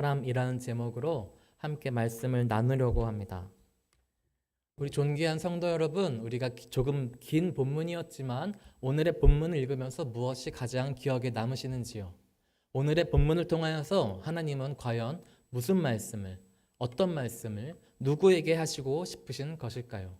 사람이라는 제목으로 함께 말씀을 나누려고 합니다. 우리 존귀한 성도 여러분, 우리가 조금 긴 본문이었지만 오늘의 본문을 읽으면서 무엇이 가장 기억에 남으시는지요? 오늘의 본문을 통하여서 하나님은 과연 무슨 말씀을, 어떤 말씀을 누구에게 하시고 싶으신 것일까요?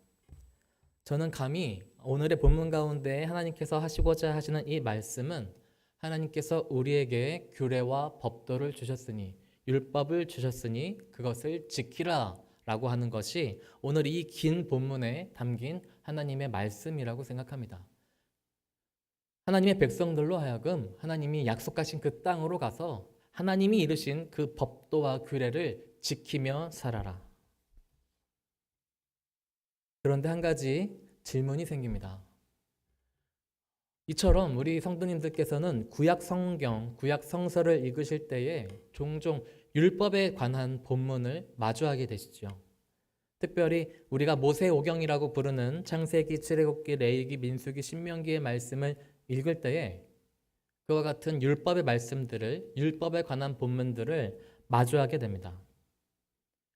저는 감히 오늘의 본문 가운데 하나님께서 하시고자 하시는 이 말씀은 하나님께서 우리에게 규례와 법도를 주셨으니, 율법을 주셨으니 그것을 지키라 라고 하는 것이 오늘 이 긴 본문에 담긴 하나님의 말씀이라고 생각합니다. 하나님의 백성들로 하여금 하나님이 약속하신 그 땅으로 가서 하나님이 이루신 그 법도와 규례를 지키며 살아라. 그런데 한 가지 질문이 생깁니다. 이처럼 우리 성도님들께서는 구약 성경, 구약 성서를 읽으실 때에 종종 율법에 관한 본문을 마주하게 되시죠. 특별히 우리가 모세오경이라고 부르는 창세기, 출애굽기, 레위기, 민수기, 신명기의 말씀을 읽을 때에 그와 같은 율법의 말씀들을, 율법에 관한 본문들을 마주하게 됩니다.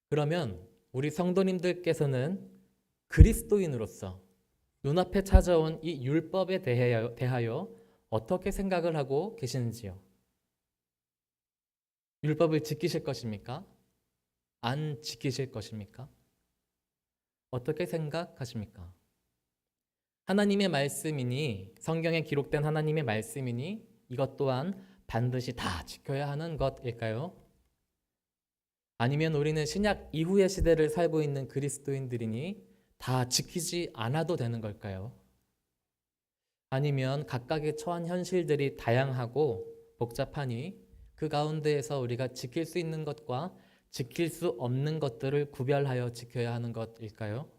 그러면 우리 성도님들께서는 그리스도인으로서 눈앞에 찾아온 이 율법에 대하여 어떻게 생각을 하고 계시는지요? 율법을 지키실 것입니까? 안 지키실 것입니까? 어떻게 생각하십니까? 하나님의 말씀이니, 성경에 기록된 하나님의 말씀이니 이것 또한 반드시 다 지켜야 하는 것일까요? 아니면 우리는 신약 이후의 시대를 살고 있는 그리스도인들이니 다 지키지 않아도 되는 걸까요? 아니면 각각의 처한 현실들이 다양하고 복잡하니 그 가운데에서 우리가 지킬 수 있는 것과 지킬 수 없는 것들을 구별하여 지켜야 하는 것일까요?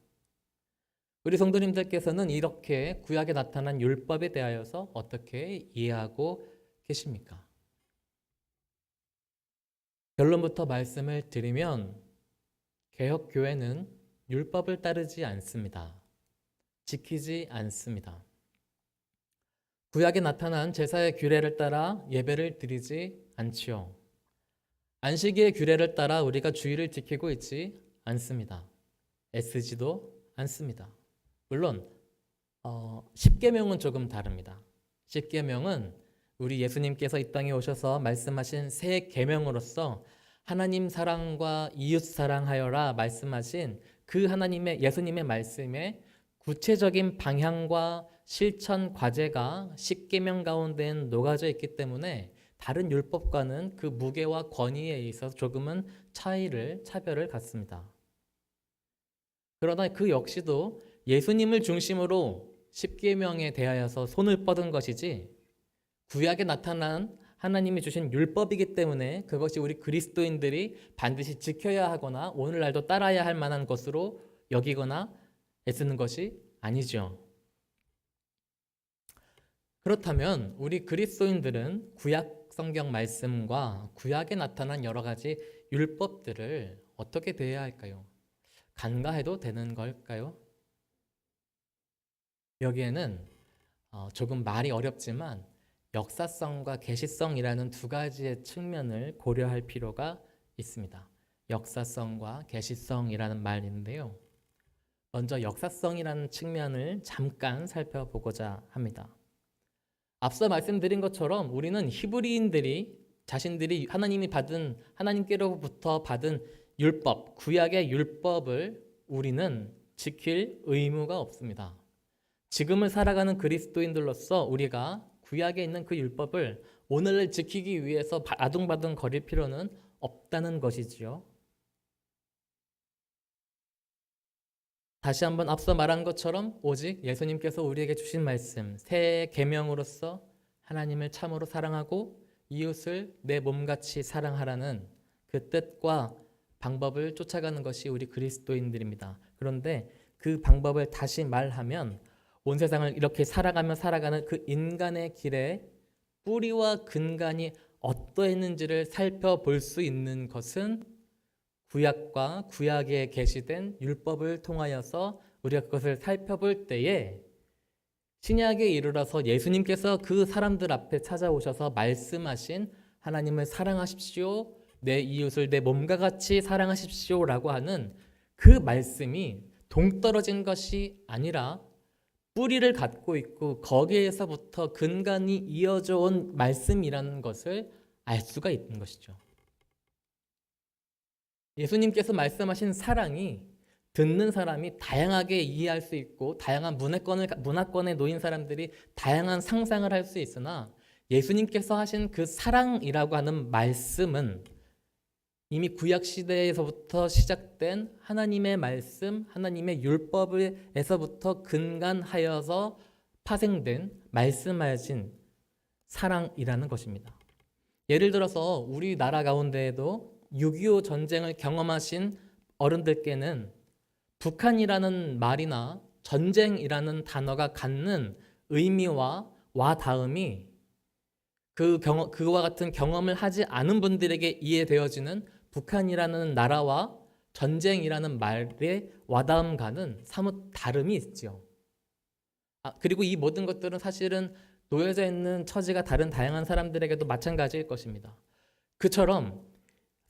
우리 성도님들께서는 이렇게 구약에 나타난 율법에 대하여서 어떻게 이해하고 계십니까? 결론부터 말씀을 드리면 개혁교회는 율법을 따르지 않습니다. 지키지 않습니다. 구약에 나타난 제사의 규례를 따라 예배를 드리지 않지요. 안식일의 규례를 따라 우리가 주일을 지키고 있지 않습니다. 애쓰지도 않습니다. 물론 10계명은 조금 다릅니다. 10계명은 우리 예수님께서 이 땅에 오셔서 말씀하신 새 계명으로서 하나님 사랑과 이웃 사랑하여라 말씀하신 그 하나님의 예수님의 말씀에 구체적인 방향과 실천 과제가 10계명 가운데는 녹아져 있기 때문에 다른 율법과는 그 무게와 권위에 있어서 조금은 차별을 갖습니다. 그러나 그 역시도 예수님을 중심으로 10계명에 대하여서 손을 뻗은 것이지 구약에 나타난 하나님이 주신 율법이기 때문에 그것이 우리 그리스도인들이 반드시 지켜야 하거나 오늘날도 따라야 할 만한 것으로 여기거나 애쓰는 것이 아니죠. 그렇다면 우리 그리스도인들은 구약 성경 말씀과 구약에 나타난 여러 가지 율법들을 어떻게 대해야 할까요? 간과해도 되는 걸까요? 여기에는 조금 말이 어렵지만 역사성과 계시성이라는 두 가지의 측면을 고려할 필요가 있습니다. 역사성과 계시성이라는 말인데요. 먼저 역사성이라는 측면을 잠깐 살펴보고자 합니다. 앞서 말씀드린 것처럼 우리는 히브리인들이 자신들이 하나님께로부터 받은 율법, 구약의 율법을 우리는 지킬 의무가 없습니다. 지금을 살아가는 그리스도인들로서 우리가 구약에 있는 그 율법을 오늘을 지키기 위해서 아둥바둥 거릴 필요는 없다는 것이지요. 다시 한번 앞서 말한 것처럼 오직 예수님께서 우리에게 주신 말씀, 새 계명으로서 하나님을 참으로 사랑하고 이웃을 내 몸같이 사랑하라는 그 뜻과 방법을 쫓아가는 것이 우리 그리스도인들입니다. 그런데 그 방법을 다시 말하면 온 세상을 이렇게 살아가는 그 인간의 길에 뿌리와 근간이 어떠했는지를 살펴볼 수 있는 것은 구약과 구약에 계시된 율법을 통하여서 우리가 그것을 살펴볼 때에 신약에 이르러서 예수님께서 그 사람들 앞에 찾아오셔서 말씀하신 하나님을 사랑하십시오, 내 이웃을 내 몸과 같이 사랑하십시오라고 하는 그 말씀이 동떨어진 것이 아니라 뿌리를 갖고 있고 거기에서부터 근간이 이어져 온 말씀이라는 것을 알 수가 있는 것이죠. 예수님께서 말씀하신 사랑이 듣는 사람이 다양하게 이해할 수 있고 다양한 문화권에 놓인 사람들이 다양한 상상을 할 수 있으나 예수님께서 하신 그 사랑이라고 하는 말씀은 이미 구약 시대에서부터 시작된 하나님의 말씀, 하나님의 율법에서부터 근간하여서 파생된 말씀하신 사랑이라는 것입니다. 예를 들어서 우리나라 가운데에도 6.25 전쟁을 경험하신 어른들께는 북한이라는 말이나 전쟁이라는 단어가 갖는 의미와 와닿음이 그와 같은 경험을 하지 않은 분들에게 이해되어지는 북한이라는 나라와 전쟁이라는 말의 와닿음과는 사뭇 다름이 있죠. 그리고 이 모든 것들은 사실은 놓여져 있는 처지가 다른 다양한 사람들에게도 마찬가지일 것입니다. 그처럼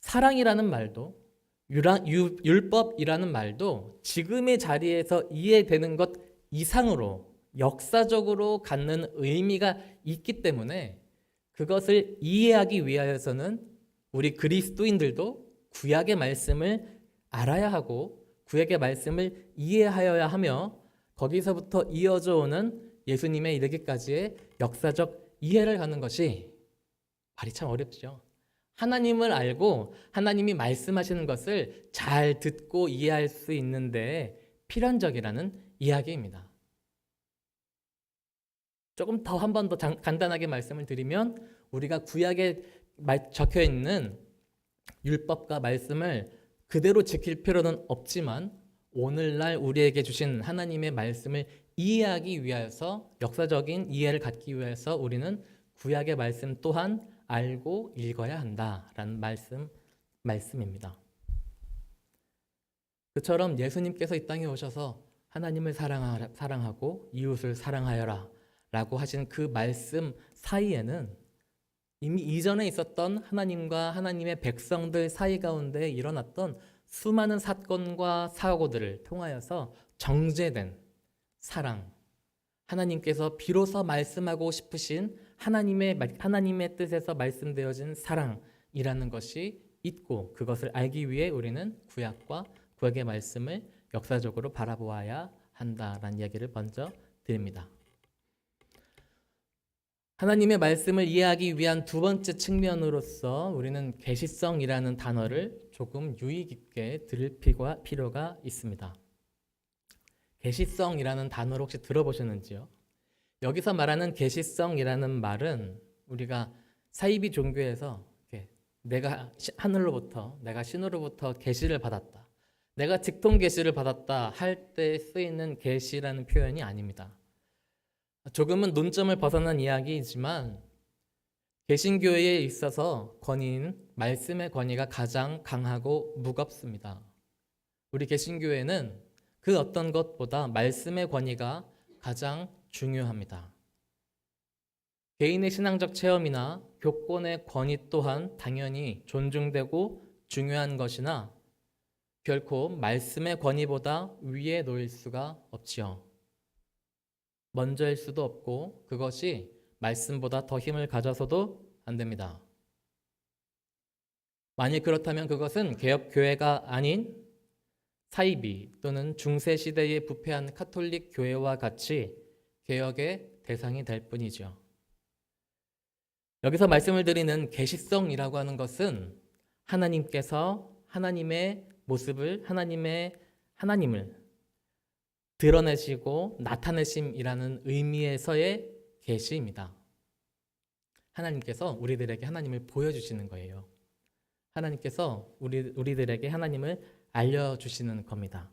사랑이라는 말도 율법이라는 말도 지금의 자리에서 이해되는 것 이상으로 역사적으로 갖는 의미가 있기 때문에 그것을 이해하기 위하여서는 우리 그리스도인들도 구약의 말씀을 알아야 하고 구약의 말씀을 이해하여야 하며 거기서부터 이어져 오는 예수님에 이르기까지의 역사적 이해를 하는 것이 말이 참 어렵죠. 하나님을 알고 하나님이 말씀하시는 것을 잘 듣고 이해할 수 있는데 필연적이라는 이야기입니다. 조금 더 한 번 더 간단하게 말씀을 드리면 우리가 구약에 적혀 있는 율법과 말씀을 그대로 지킬 필요는 없지만 오늘날 우리에게 주신 하나님의 말씀을 이해하기 위해서 역사적인 이해를 갖기 위해서 우리는 구약의 말씀 또한 알고 읽어야 한다라는 말씀입니다. 그처럼 예수님께서 이 땅에 오셔서 하나님을 사랑하고 이웃을 사랑하여라 라고 하신 그 말씀 사이에는 이미 이전에 있었던 하나님과 하나님의 백성들 사이 가운데 일어났던 수많은 사건과 사고들을 통하여서 정제된 사랑, 하나님께서 비로소 말씀하고 싶으신 하나님의 뜻에서 말씀되어진 사랑이라는 것이 있고 그것을 알기 위해 우리는 구약의 말씀을 역사적으로 바라보아야 한다라는 이야기를 먼저 드립니다. 하나님의 말씀을 이해하기 위한 두 번째 측면으로서 우리는 계시성이라는 단어를 조금 유의 깊게 들을 필요가 있습니다. 계시성이라는 단어를 혹시 들어보셨는지요? 여기서 말하는 계시성이라는 말은 우리가 사이비 종교에서 내가 하늘로부터 내가 신으로부터 계시를 받았다, 내가 직통 계시를 받았다 할 때 쓰이는 계시라는 표현이 아닙니다. 조금은 논점을 벗어난 이야기이지만 개신교에 있어서 권위인 말씀의 권위가 가장 강하고 무겁습니다. 우리 개신교회는 그 어떤 것보다 말씀의 권위가 가장 중요합니다. 개인의 신앙적 체험이나 교권의 권위 또한 당연히 존중되고 중요한 것이나 결코 말씀의 권위보다 위에 놓일 수가 없지요. 먼저일 수도 없고 그것이 말씀보다 더 힘을 가져서도 안 됩니다. 만일 그렇다면 그것은 개혁교회가 아닌 사이비 또는 중세시대에 부패한 카톨릭 교회와 같이 개혁의 대상이 될 뿐이죠. 여기서 말씀을 드리는 계시성이라고 하는 것은 하나님께서 하나님의 모습을 하나님을 드러내시고 나타내심이라는 의미에서의 계시입니다. 하나님께서 우리들에게 하나님을 보여주시는 거예요. 하나님께서 우리들에게 하나님을 알려주시는 겁니다.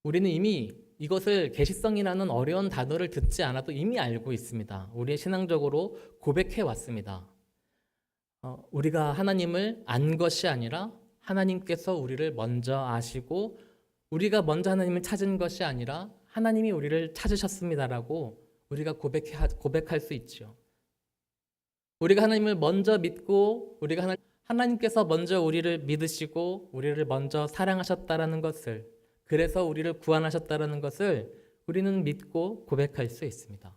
우리는 이미 이것을 계시성이라는 어려운 단어를 듣지 않아도 이미 알고 있습니다. 우리의 신앙적으로 고백해 왔습니다. 우리가 하나님을 안 것이 아니라 하나님께서 우리를 먼저 아시고 우리가 먼저 하나님을 찾은 것이 아니라 하나님이 우리를 찾으셨습니다라고 우리가 고백할 수 있죠. 우리가 하나님을 먼저 믿고 하나님께서 먼저 우리를 믿으시고 우리를 먼저 사랑하셨다라는 것을, 그래서 우리를 구원하셨다라는 것을 우리는 믿고 고백할 수 있습니다.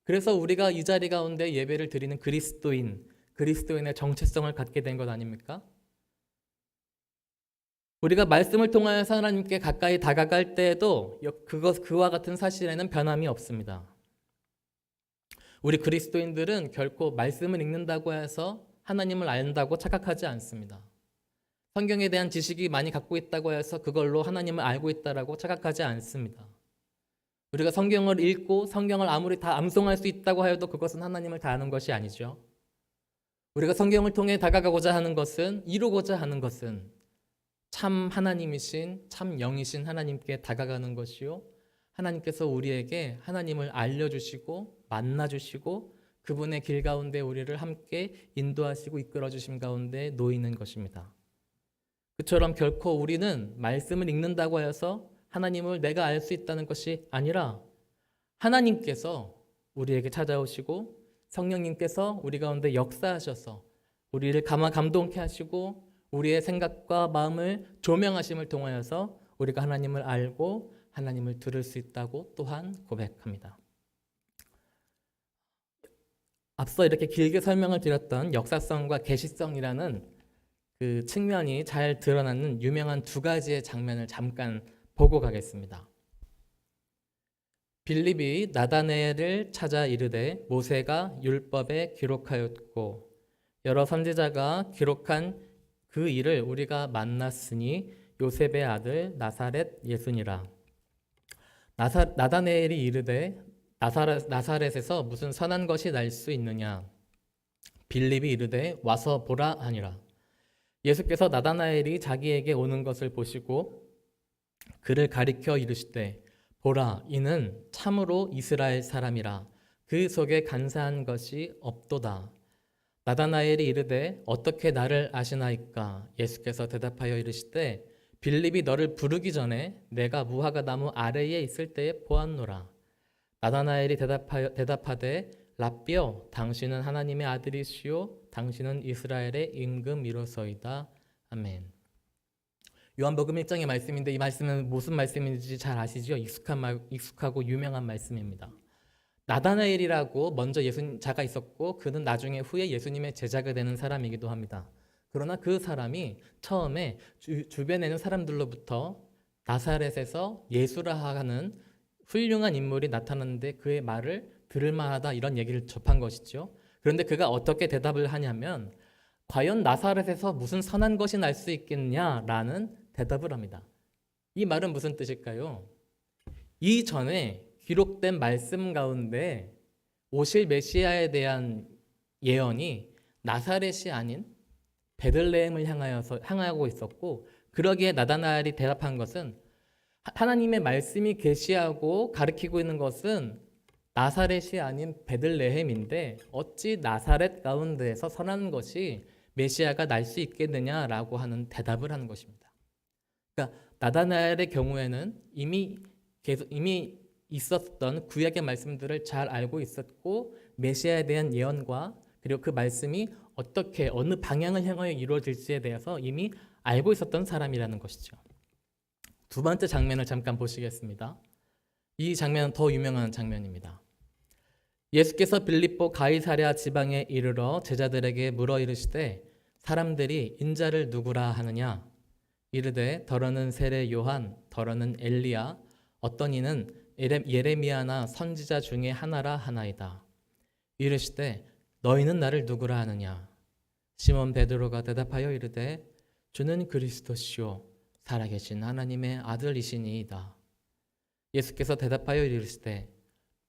그래서 우리가 이 자리 가운데 예배를 드리는 그리스도인의 정체성을 갖게 된 것 아닙니까? 우리가 말씀을 통하여서 하나님께 가까이 다가갈 때에도 그와 같은 사실에는 변함이 없습니다. 우리 그리스도인들은 결코 말씀을 읽는다고 해서 하나님을 안다고 착각하지 않습니다. 성경에 대한 지식이 많이 갖고 있다고 해서 그걸로 하나님을 알고 있다라고 착각하지 않습니다. 우리가 성경을 읽고 성경을 아무리 다 암송할 수 있다고 하여도 그것은 하나님을 다 아는 것이 아니죠. 우리가 성경을 통해 다가가고자 하는 것은, 이루고자 하는 것은 참 하나님이신, 참 영이신 하나님께 다가가는 것이요, 하나님께서 우리에게 하나님을 알려주시고 만나주시고 그분의 길 가운데 우리를 함께 인도하시고 이끌어주심 가운데 놓이는 것입니다. 그처럼 결코 우리는 말씀을 읽는다고 해서 하나님을 내가 알 수 있다는 것이 아니라, 하나님께서 우리에게 찾아오시고 성령님께서 우리 가운데 역사하셔서 우리를 감동케 하시고 우리의 생각과 마음을 조명하심을 통하여서 우리가 하나님을 알고 하나님을 들을 수 있다고 또한 고백합니다. 앞서 이렇게 길게 설명을 드렸던 역사성과 계시성이라는 그 측면이 잘 드러나는 유명한 두 가지의 장면을 잠깐 보고 가겠습니다. 빌립이 나다나엘을 찾아 이르되 모세가 율법에 기록하였고 여러 선지자가 기록한 그 일을 우리가 만났으니 요셉의 아들 나사렛 예수니라. 나다나엘이 이르되 나사렛에서 무슨 선한 것이 날 수 있느냐? 빌립이 이르되 와서 보라 하니라. 예수께서 나다나엘이 자기에게 오는 것을 보시고 그를 가리켜 이르시되 보라, 이는 참으로 이스라엘 사람이라. 그 속에 간사한 것이 없도다. 나다나엘이 이르되 어떻게 나를 아시나이까? 예수께서 대답하여 이르시되 빌립이 너를 부르기 전에 내가 무화과 나무 아래에 있을 때에 보았노라. 나다나엘이 대답하되 랍비여, 당신은 하나님의 아들이시요 당신은 이스라엘의 임금이로소이다. 아멘. 요한복음 1장의 말씀인데 이 말씀은 무슨 말씀인지 잘 아시죠? 익숙하고 유명한 말씀입니다. 나다나엘이라고 먼저 예수자가 있었고 그는 나중에 후에 예수님의 제자가 되는 사람이기도 합니다. 그러나 그 사람이 처음에 주변에 있는 사람들로부터 나사렛에서 예수라 하는 훌륭한 인물이 나타났는데 그의 말을 들을 만하다, 이런 얘기를 접한 것이죠. 그런데 그가 어떻게 대답을 하냐면 과연 나사렛에서 무슨 선한 것이 날 수 있겠냐라는 대답을 합니다. 이 말은 무슨 뜻일까요? 이전에 기록된 말씀 가운데 오실 메시아에 대한 예언이 나사렛이 아닌 베들레헴을 향하고 있었고, 그러기에 나다나엘이 대답한 것은 하나님의 말씀이 계시하고 가르치고 있는 것은 나사렛이 아닌 베들레헴인데 어찌 나사렛 가운데에서 선한 것이 메시아가 날 수 있겠느냐라고 하는 대답을 하는 것입니다. 그러니까 나다나엘의 경우에는 이미 있었던 구약의 말씀들을 잘 알고 있었고 메시아에 대한 예언과 그리고 그 말씀이 어떻게 어느 방향을 향하여 이루어질지에 대해서 이미 알고 있었던 사람이라는 것이죠. 두 번째 장면을 잠깐 보시겠습니다. 이 장면은 더 유명한 장면입니다. 예수께서 빌립보 가이사랴 지방에 이르러 제자들에게 물어 이르시되 사람들이 인자를 누구라 하느냐? 이르되 더러는 세례 요한, 더러는 엘리야, 어떤 이는 예레미야나 선지자 중에 하나라 하나이다. 이르시되 너희는 나를 누구라 하느냐? 시몬 베드로가 대답하여 이르되 주는 그리스도시요 살아계신 하나님의 아들이시니이다. 예수께서 대답하여 이르시되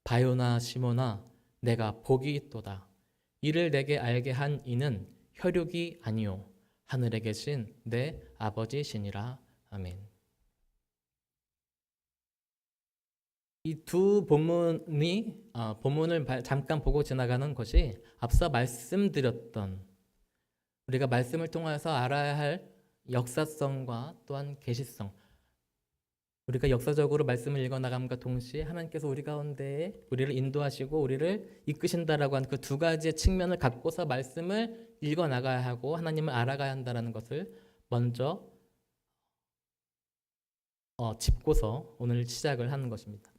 바요나 시몬아, 내가 복이 있도다. 이를 내게 알게 한 이는 혈육이 아니요 하늘에 계신 내 아버지시니라. 아멘. 이 두 본문을 잠깐 보고 지나가는 것이 앞서 말씀드렸던 우리가 말씀을 통해서 알아야 할 역사성과 또한 계시성, 우리가 역사적으로 말씀을 읽어나감과 동시에 하나님께서 우리 가운데에 우리를 인도하시고 우리를 이끄신다라고 하는 그 두 가지의 측면을 갖고서 말씀을 읽어나가야 하고 하나님을 알아가야 한다는 것을 먼저 짚고서 오늘 시작을 하는 것입니다.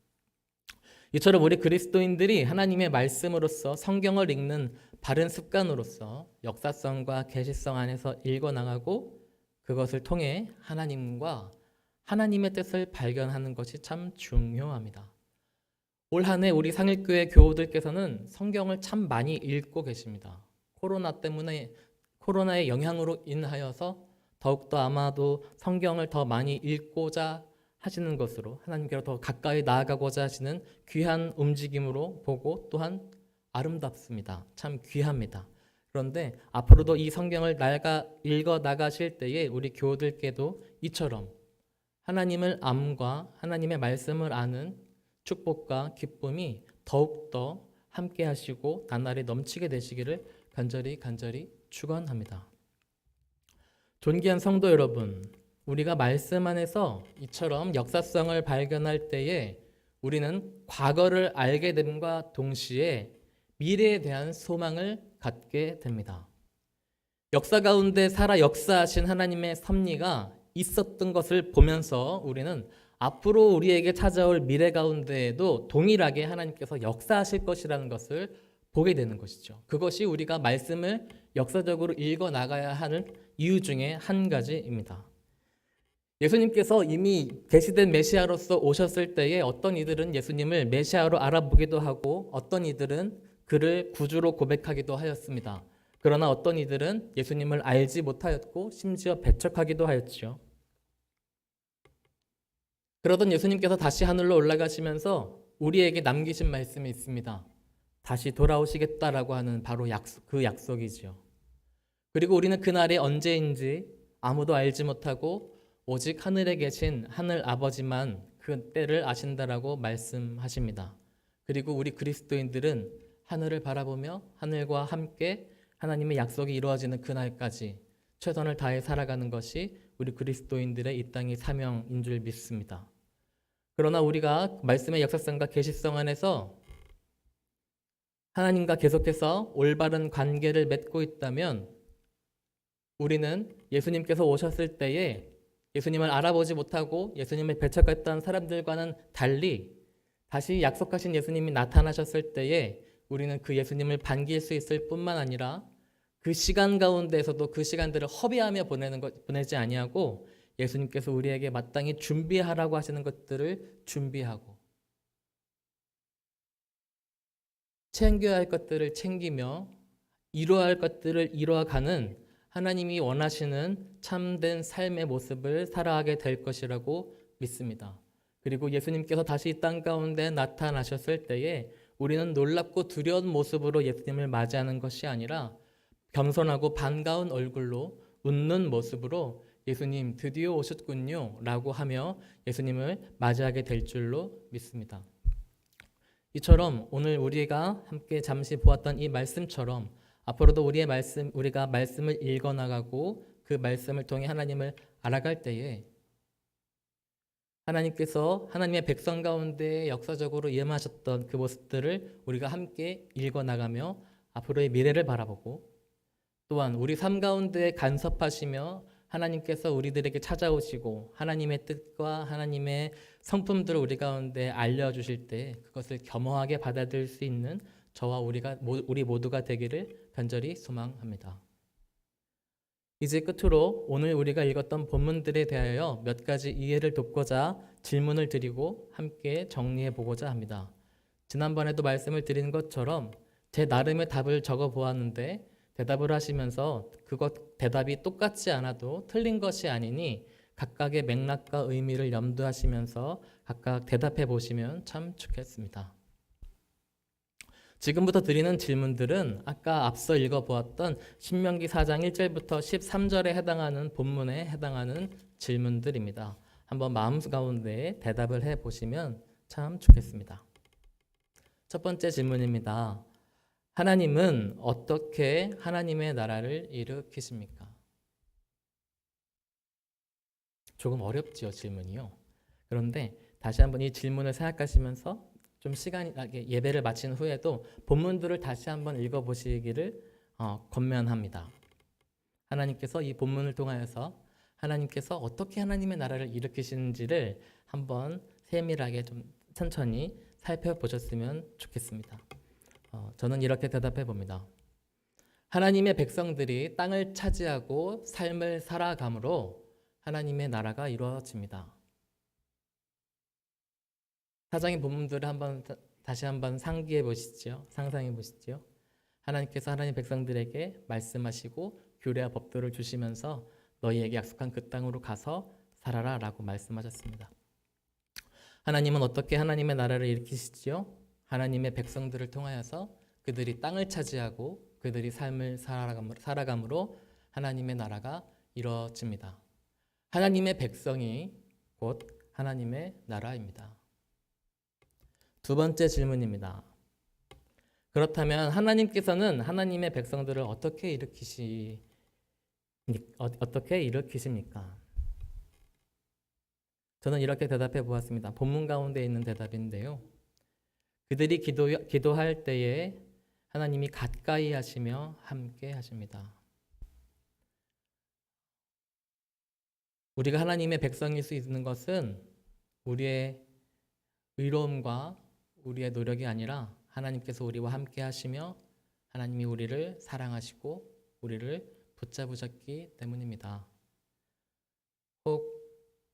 이처럼 우리 그리스도인들이 하나님의 말씀으로서 성경을 읽는 바른 습관으로서 역사성과 계시성 안에서 읽어나가고 그것을 통해 하나님과 하나님의 뜻을 발견하는 것이 참 중요합니다. 올 한 해 우리 상일교회 교우들께서는 성경을 참 많이 읽고 계십니다. 코로나의 영향으로 인하여서 더욱더 아마도 성경을 더 많이 읽고자 하시는 것으로 하나님께로 더 가까이 나아가고자 하시는 귀한 움직임으로 보고 또한 아름답습니다. 참 귀합니다. 그런데 앞으로도 이 성경을 읽어 나가실 때에 우리 교우들께도 이처럼 하나님을 암과 하나님의 말씀을 아는 축복과 기쁨이 더욱더 함께 하시고 나날이 넘치게 되시기를 간절히 축원합니다. 존귀한 성도 여러분, 우리가 말씀 안에서 이처럼 역사성을 발견할 때에 우리는 과거를 알게 됨과 동시에 미래에 대한 소망을 갖게 됩니다. 역사 가운데 살아 역사하신 하나님의 섭리가 있었던 것을 보면서 우리는 앞으로 우리에게 찾아올 미래 가운데에도 동일하게 하나님께서 역사하실 것이라는 것을 보게 되는 것이죠. 그것이 우리가 말씀을 역사적으로 읽어 나가야 하는 이유 중에 한 가지입니다. 예수님께서 이미 계시된 메시아로서 오셨을 때에 어떤 이들은 예수님을 메시아로 알아보기도 하고 어떤 이들은 그를 구주로 고백하기도 하였습니다. 그러나 어떤 이들은 예수님을 알지 못하였고 심지어 배척하기도 하였죠. 그러던 예수님께서 다시 하늘로 올라가시면서 우리에게 남기신 말씀이 있습니다. 다시 돌아오시겠다라고 하는 바로 그 약속이죠. 그리고 우리는 그날이 언제인지 아무도 알지 못하고 오직 하늘에 계신 하늘 아버지만 그 때를 아신다라고 말씀하십니다. 그리고 우리 그리스도인들은 하늘을 바라보며 하늘과 함께 하나님의 약속이 이루어지는 그날까지 최선을 다해 살아가는 것이 우리 그리스도인들의 이 땅의 사명인 줄 믿습니다. 그러나 우리가 말씀의 역사성과 계시성 안에서 하나님과 계속해서 올바른 관계를 맺고 있다면 우리는 예수님께서 오셨을 때에 예수님을 알아보지 못하고 예수님을 배척했던 사람들과는 달리 다시 약속하신 예수님이 나타나셨을 때에 우리는 그 예수님을 반길 수 있을 뿐만 아니라 그 시간 가운데에서도 그 시간들을 허비하며 보내지 아니하고 예수님께서 우리에게 마땅히 준비하라고 하시는 것들을 준비하고 챙겨야 할 것들을 챙기며 이루어야 할 것들을 이루어가는 하나님이 원하시는 참된 삶의 모습을 살아가게 될 것이라고 믿습니다. 그리고 예수님께서 다시 이 땅 가운데 나타나셨을 때에 우리는 놀랍고 두려운 모습으로 예수님을 맞이하는 것이 아니라 겸손하고 반가운 얼굴로 웃는 모습으로 예수님 드디어 오셨군요 라고 하며 예수님을 맞이하게 될 줄로 믿습니다. 이처럼 오늘 우리가 함께 잠시 보았던 이 말씀처럼 앞으로도 우리가 말씀을 읽어나가고 그 말씀을 통해 하나님을 알아갈 때에 하나님께서 하나님의 백성 가운데 역사적으로 임하셨던 그 모습들을 우리가 함께 읽어나가며 앞으로의 미래를 바라보고 또한 우리 삶 가운데 간섭하시며 하나님께서 우리들에게 찾아오시고 하나님의 뜻과 하나님의 성품들을 우리 가운데 알려주실 때 그것을 겸허하게 받아들일 수 있는 저와 우리 모두가 되기를 간절히 소망합니다. 이제 끝으로 오늘 우리가 읽었던 본문들에 대하여 몇 가지 이해를 돕고자 질문을 드리고 함께 정리해 보고자 합니다. 지난번에도 말씀을 드린 것처럼 제 나름의 답을 적어 보았는데 대답을 하시면서 대답이 똑같지 않아도 틀린 것이 아니니 각각의 맥락과 의미를 염두하시면서 각각 대답해 보시면 참 좋겠습니다. 지금부터 드리는 질문들은 아까 앞서 읽어보았던 신명기 4장 1절부터 13절에 해당하는 본문에 해당하는 질문들입니다. 한번 마음 가운데 대답을 해보시면 참 좋겠습니다. 첫 번째 질문입니다. 하나님은 어떻게 하나님의 나라를 일으키십니까? 조금 어렵지요, 질문이요. 그런데 다시 한번 이 질문을 생각하시면서 좀 시간이 예배를 마친 후에도 본문들을 다시 한번 읽어보시기를 권면합니다. 하나님께서 이 본문을 통하여서 하나님께서 어떻게 하나님의 나라를 일으키시는지를 한번 세밀하게 좀 천천히 살펴보셨으면 좋겠습니다. 저는 이렇게 대답해 봅니다. 하나님의 백성들이 땅을 차지하고 삶을 살아감으로 하나님의 나라가 이루어집니다. 사장의 본문들을 다시 한번 상기해 보시죠. 상상해 보시죠. 하나님께서 하나님 백성들에게 말씀하시고 규례와 법도를 주시면서 너희에게 약속한 그 땅으로 가서 살아라 라고 말씀하셨습니다. 하나님은 어떻게 하나님의 나라를 일으키시지요? 하나님의 백성들을 통하여서 그들이 땅을 차지하고 그들이 삶을 살아감으로 하나님의 나라가 이루어집니다. 하나님의 백성이 곧 하나님의 나라입니다. 두 번째 질문입니다. 그렇다면 하나님께서는 하나님의 백성들을 어떻게 일으키십니까? 저는 이렇게 대답해 보았습니다. 본문 가운데 있는 대답인데요. 그들이 기도할 때에 하나님이 가까이 하시며 함께 하십니다. 우리가 하나님의 백성일 수 있는 것은 우리의 의로움과 우리의 노력이 아니라 하나님께서 우리와 함께 하시며 하나님이 우리를 사랑하시고 우리를 붙잡으셨기 때문입니다. 혹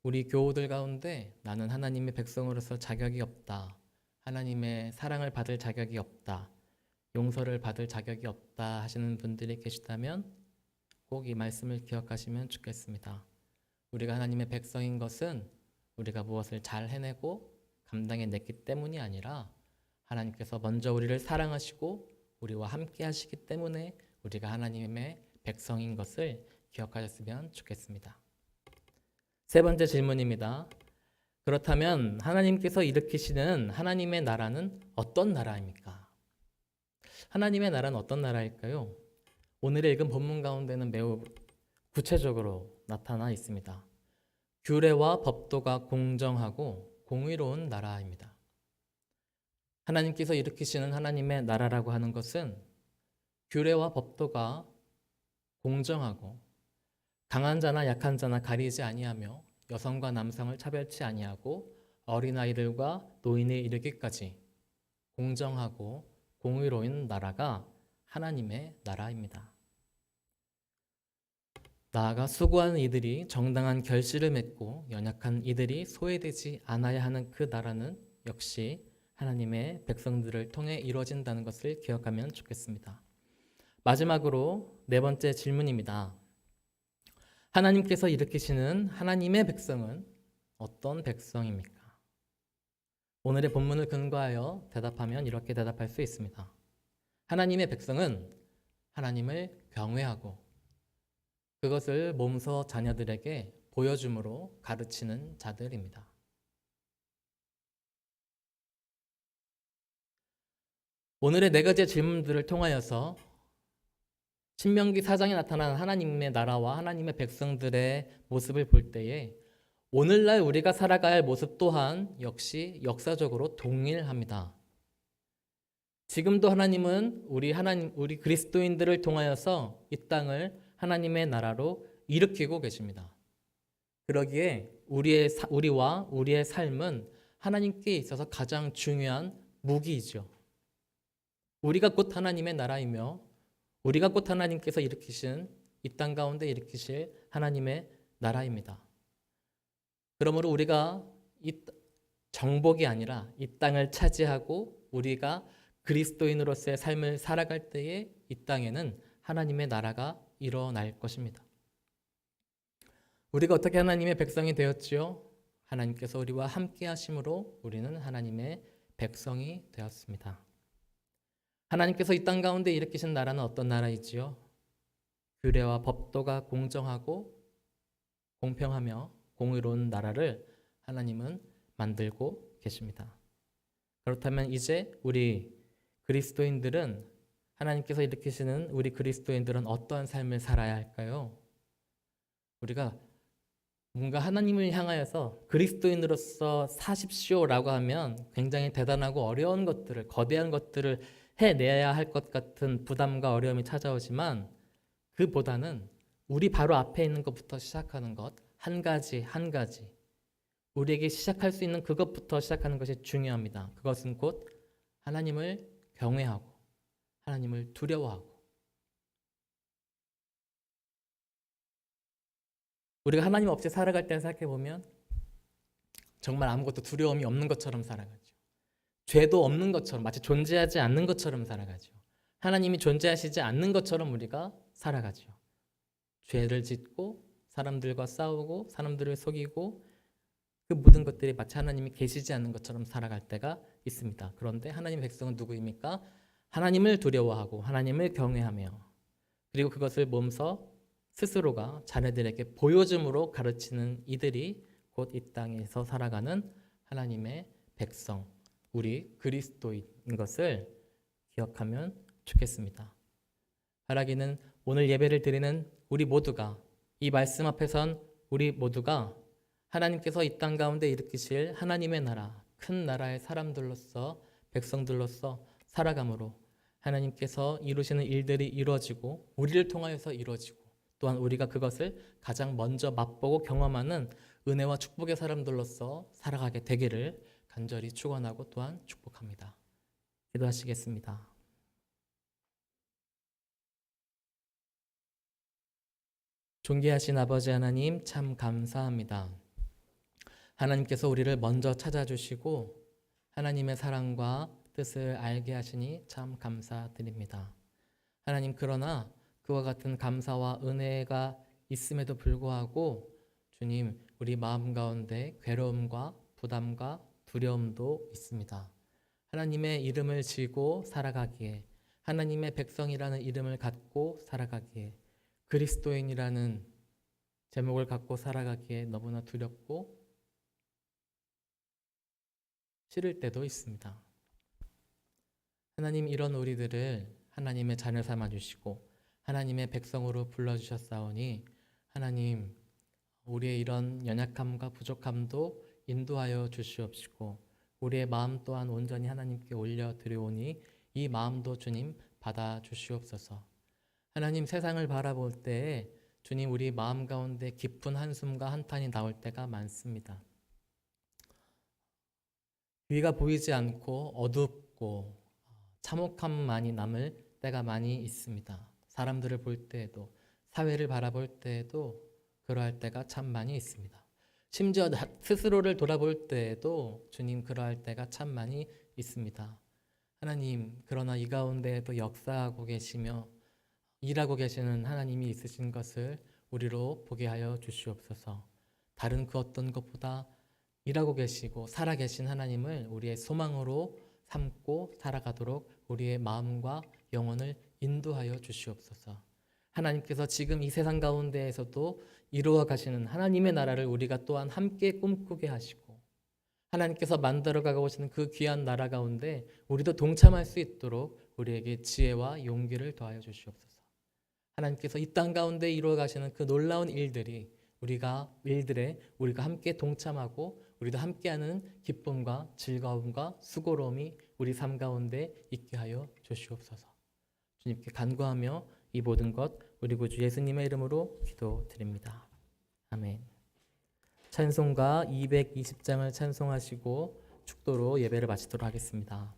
우리 교우들 가운데 나는 하나님의 백성으로서 자격이 없다. 하나님의 사랑을 받을 자격이 없다. 용서를 받을 자격이 없다 하시는 분들이 계시다면 꼭 이 말씀을 기억하시면 좋겠습니다. 우리가 하나님의 백성인 것은 우리가 무엇을 잘 해내고 감당해냈기 때문이 아니라 하나님께서 먼저 우리를 사랑하시고 우리와 함께 하시기 때문에 우리가 하나님의 백성인 것을 기억하셨으면 좋겠습니다. 세 번째 질문입니다. 그렇다면 하나님께서 일으키시는 하나님의 나라는 어떤 나라입니까? 하나님의 나라는 어떤 나라일까요? 오늘의 읽은 본문 가운데는 매우 구체적으로 나타나 있습니다. 규례와 법도가 공정하고 공의로운 나라입니다. 하나님께서 일으키시는 하나님의 나라라고 하는 것은 규례와 법도가 공정하고 강한 자나 약한 자나 가리지 아니하며 여성과 남성을 차별치 아니하고 어린아이들과 노인에 이르기까지 공정하고 공의로운 나라가 하나님의 나라입니다. 나아가 수고하는 이들이 정당한 결실을 맺고 연약한 이들이 소외되지 않아야 하는 그 나라는 역시 하나님의 백성들을 통해 이루어진다는 것을 기억하면 좋겠습니다. 마지막으로 네 번째 질문입니다. 하나님께서 일으키시는 하나님의 백성은 어떤 백성입니까? 오늘의 본문을 근거하여 대답하면 이렇게 대답할 수 있습니다. 하나님의 백성은 하나님을 경외하고 그것을 몸소 자녀들에게 보여줌으로 가르치는 자들입니다. 오늘의 네 가지의 질문들을 통하여서 신명기 4장에 나타난 하나님의 나라와 하나님의 백성들의 모습을 볼 때에 오늘날 우리가 살아가야 할 모습 또한 역시 역사적으로 동일합니다. 지금도 하나님은 우리 그리스도인들을 통하여서 이 땅을 하나님의 나라로 일으키고 계십니다. 그러기에 우리와 우리의 삶은 하나님께 있어서 가장 중요한 무기이죠. 우리가 곧 하나님의 나라이며 우리가 곧 하나님께서 일으키신 이 땅 가운데 일으키실 하나님의 나라입니다. 그러므로 우리가 정복이 아니라 이 땅을 차지하고 우리가 그리스도인으로서의 삶을 살아갈 때에 이 땅에는 하나님의 나라가 일어날 것입니다. 우리가 어떻게 하나님의 백성이 되었지요? 하나님께서 우리와 함께 하심으로 우리는 하나님의 백성이 되었습니다. 하나님께서 이 땅 가운데 일으키신 나라는 어떤 나라이지요? 규례와 법도가 공정하고 공평하며 공의로운 나라를 하나님은 만들고 계십니다. 그렇다면 이제 우리 그리스도인들은 하나님께서 일으키시는 우리 그리스도인들은 어떠한 삶을 살아야 할까요? 우리가 뭔가 하나님을 향하여서 그리스도인으로서 사십시오라고 하면 굉장히 대단하고 어려운 것들을, 거대한 것들을 해내야 할 것 같은 부담과 어려움이 찾아오지만 그보다는 우리 바로 앞에 있는 것부터 시작하는 것, 한 가지 한 가지 우리에게 시작할 수 있는 그것부터 시작하는 것이 중요합니다. 그것은 곧 하나님을 경외하고 하나님을 두려워하고, 우리가 하나님 없이 살아갈 때 생각해 보면 정말 아무것도 두려움이 없는 것처럼 살아가죠. 죄도 없는 것처럼, 마치 존재하지 않는 것처럼 살아가죠. 하나님이 존재하시지 않는 것처럼 우리가 살아가죠. 죄를 짓고 사람들과 싸우고 사람들을 속이고 그 모든 것들이 마치 하나님이 계시지 않는 것처럼 살아갈 때가 있습니다. 그런데 하나님의 백성은 누구입니까? 하나님을 두려워하고 하나님을 경외하며, 그리고 그것을 몸소 스스로가 자녀들에게 보여줌으로 가르치는 이들이 곧 이 땅에서 살아가는 하나님의 백성, 우리 그리스도인 것을 기억하면 좋겠습니다. 바라기는 오늘 예배를 드리는 우리 모두가, 이 말씀 앞에선 우리 모두가 하나님께서 이 땅 가운데 일으키실 하나님의 나라, 큰 나라의 사람들로서, 백성들로서 살아감으로 하나님께서 이루시는 일들이 이루어지고 우리를 통하여서 이루어지고, 또한 우리가 그것을 가장 먼저 맛보고 경험하는 은혜와 축복의 사람들로서 살아가게 되기를 간절히 축원하고 또한 축복합니다. 기도하시겠습니다. 존귀하신 아버지 하나님, 참 감사합니다. 하나님께서 우리를 먼저 찾아주시고 하나님의 사랑과 뜻을 알게 하시니 참 감사드립니다. 하나님, 그러나 그와 같은 감사와 은혜가 있음에도 불구하고 주님, 우리 마음 가운데 괴로움과 부담과 두려움도 있습니다. 하나님의 이름을 지고 살아가기에, 하나님의 백성이라는 이름을 갖고 살아가기에, 그리스도인이라는 제목을 갖고 살아가기에 너무나 두렵고 싫을 때도 있습니다. 하나님, 이런 우리들을 하나님의 자녀 삼아 주시고 하나님의 백성으로 불러주셨사오니 하나님, 우리의 이런 연약함과 부족함도 인도하여 주시옵시고 우리의 마음 또한 온전히 하나님께 올려드리오니 이 마음도 주님 받아 주시옵소서. 하나님, 세상을 바라볼 때에 주님, 우리 마음 가운데 깊은 한숨과 한탄이 나올 때가 많습니다. 위가 보이지 않고 어둡고 참혹함만이 남을 때가 많이 있습니다. 사람들을 볼 때에도, 사회를 바라볼 때에도 그러할 때가 참 많이 있습니다. 심지어 스스로를 돌아볼 때에도 주님, 그러할 때가 참 많이 있습니다. 하나님, 그러나 이 가운데에도 역사하고 계시며 일하고 계시는 하나님이 있으신 것을 우리로 보게 하여 주시옵소서. 다른 그 어떤 것보다 일하고 계시고 살아계신 하나님을 우리의 소망으로 삼고 살아가도록 우리의 마음과 영혼을 인도하여 주시옵소서. 하나님께서 지금 이 세상 가운데에서도 이루어 가시는 하나님의 나라를 우리가 또한 함께 꿈꾸게 하시고, 하나님께서 만들어 가고 오시는 그 귀한 나라 가운데 우리도 동참할 수 있도록 우리에게 지혜와 용기를 더하여 주시옵소서. 하나님께서 이 땅 가운데 이루어 가시는 그 놀라운 일들에 우리가 함께 동참하고 우리도 함께하는 기쁨과 즐거움과 수고로움이 우리 삶 가운데 있게 하여 주시옵소서. 주님께 간구하며 이 모든 것 우리 구주 예수님의 이름으로 기도드립니다. 아멘. 찬송가 220장을 찬송하시고 축도로 예배를 마치도록 하겠습니다.